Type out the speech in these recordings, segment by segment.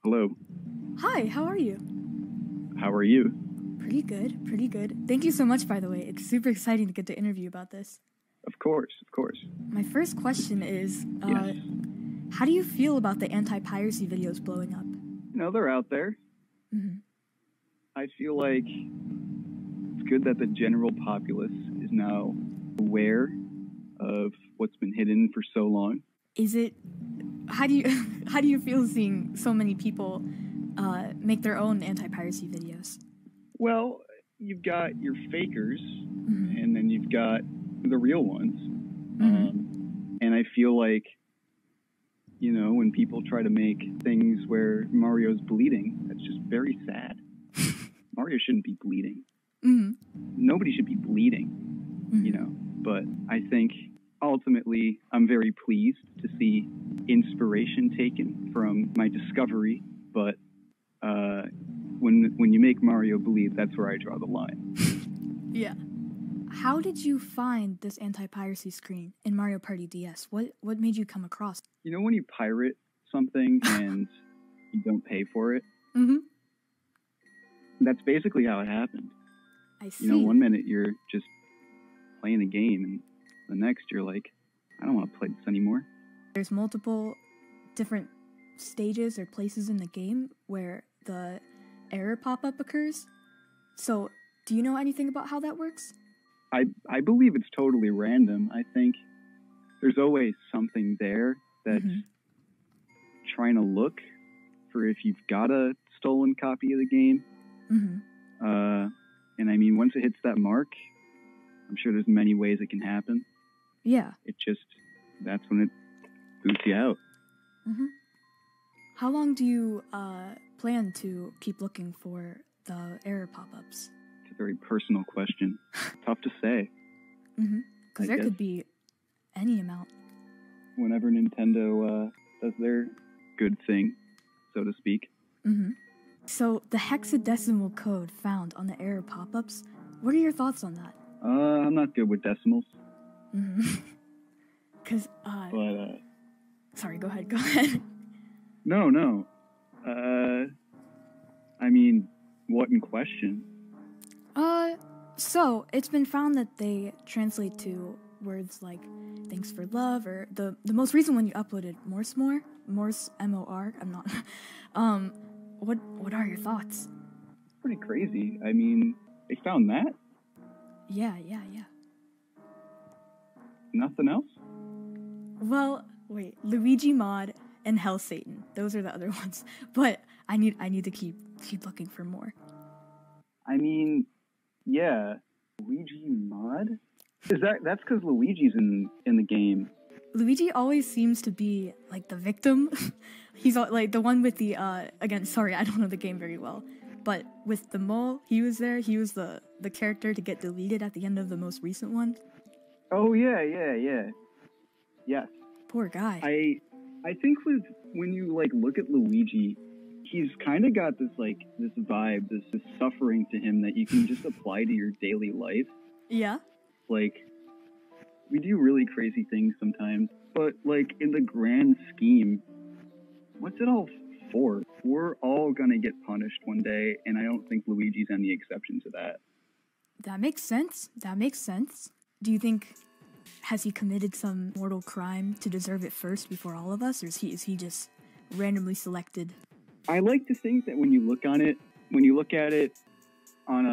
Hello. Hi, how are you? How are you? Pretty good, pretty good. Thank you so much, by the way. It's super exciting to get to interview about this. Of course, of course. My first question is, Yes. how do you feel about the anti-piracy videos blowing up? You know, they're out there. Mm-hmm. I feel like it's good that the general populace is now aware of what's been hidden for so long. How do you feel seeing so many people make their own anti-piracy videos? Well, you've got your fakers, Mm-hmm. and then you've got the real ones. Mm-hmm. And I feel like, you know, when people try to make things where Mario's bleeding, that's just very sad. Mario shouldn't be bleeding. Mm-hmm. Nobody should be bleeding, Mm-hmm. you know. But I think ultimately I'm very pleased to see inspiration taken from my discovery. But when you make Mario bleed, that's where I draw the line. Yeah. How did you find this anti-piracy screen in Mario Party DS? What made you come across? You know when you pirate something and you don't pay for it? Mm-hmm. That's basically how it happened. I see. You know, one minute you're just playing a game, and the next you're like, I don't want to play this anymore. There's multiple different stages or places in the game where the error pop-up occurs. So, do you know anything about how that works? I believe it's totally random. I think there's always something there that's trying to look for if you've got a stolen copy of the game. Mm-hmm. And I mean, once it hits that mark, I'm sure there's many ways it can happen. Yeah. That's when it boots you out. Mm-hmm. How long do you plan to keep looking for the error pop-ups? It's a very personal question. Tough to say. Mm-hmm. Because there could be any amount. Whenever Nintendo does their good thing, so to speak. Mm-hmm. So, the hexadecimal code found on the error pop-ups, what are your thoughts on that? I'm not good with decimals. Mm-hmm. Because, Sorry, go ahead. No. I mean, what in question? So, it's been found that they translate to words like thanks for love, or the most recent one you uploaded, Morse, M-O-R, I'm not, what are your thoughts? Pretty crazy. I mean, they found that? Yeah. Nothing else? Well, wait, Luigi Mod and Hell Satan, those are the other ones, but I need to keep looking for more. I mean, yeah, Luigi Mod? That's because Luigi's in the game. Luigi always seems to be like the victim. He's like the one with the again, sorry, I don't know the game very well, but with the mole, he was there. He was the character to get deleted at the end of the most recent one. Oh yeah. Yes. Poor guy. I think when you like look at Luigi, he's kind of got this vibe, this suffering to him that you can just apply to your daily life. Yeah. Like, we do really crazy things sometimes, but like in the grand scheme, what's it all for? We're all gonna get punished one day, and I don't think Luigi's any exception to that. That makes sense. Do you think, has he committed some mortal crime to deserve it first before all of us, or is he just randomly selected? I like to think that when you look at it on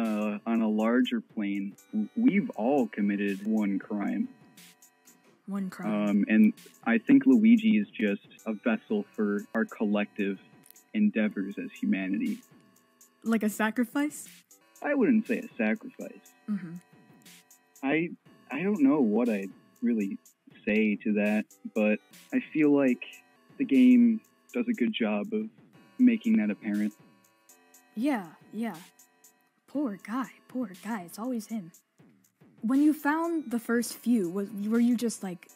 a larger plane, we've all committed one crime. One crime. And I think Luigi is just a vessel for our collective endeavors as humanity. Like a sacrifice? I wouldn't say a sacrifice. Mm-hmm. I don't know what I'd really say to that, but I feel like the game does a good job of making that apparent. Yeah. Poor guy. It's always him. When you found the first few, were you just like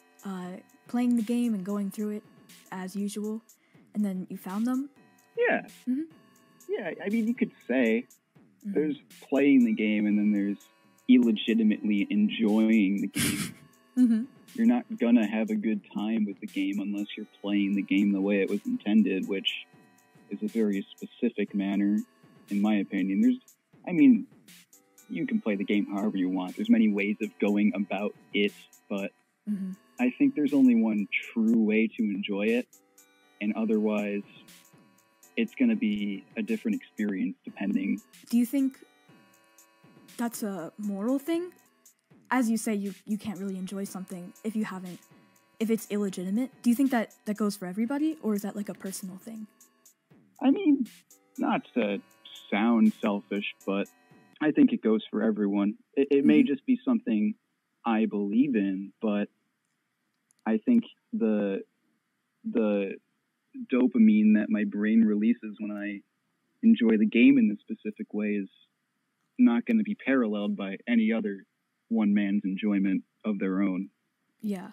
playing the game and going through it as usual, and then you found them? Yeah. Mm-hmm. Yeah, I mean, you could say there's playing the game and then there's illegitimately enjoying the game. Mm-hmm. you're not gonna have a good time with the game unless you're playing the game the way it was intended, which is a very specific manner, in my opinion. You can play the game however you want. There's many ways of going about it, but I think there's only one true way to enjoy it, and otherwise it's going to be a different experience depending. Do you think that's a moral thing? As you say, you can't really enjoy something if it's illegitimate. Do you think that goes for everybody, or is that like a personal thing? I mean, not to sound selfish, but I think it goes for everyone. It may just be something I believe in, but I think the dopamine that my brain releases when I enjoy the game in this specific way is not going to be paralleled by any other one man's enjoyment of their own. Yeah,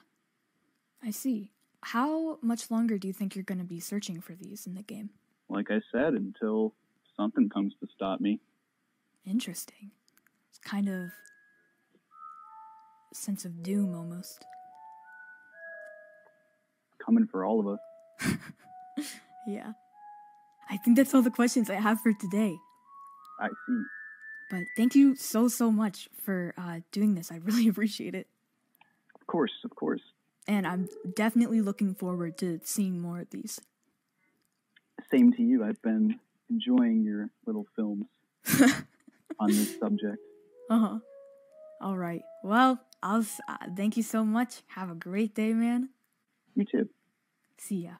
I see. How much longer do you think you're going to be searching for these in the game? Like I said, until something comes to stop me. Interesting. It's kind of a sense of doom almost. Coming for all of us. Yeah. I think that's all the questions I have for today. I see. But thank you so much for doing this. I really appreciate it. Of course. And I'm definitely looking forward to seeing more of these. Same to you. I've been enjoying your little films on this subject. All right. Well, I'll thank you so much. Have a great day, man. You too. See ya.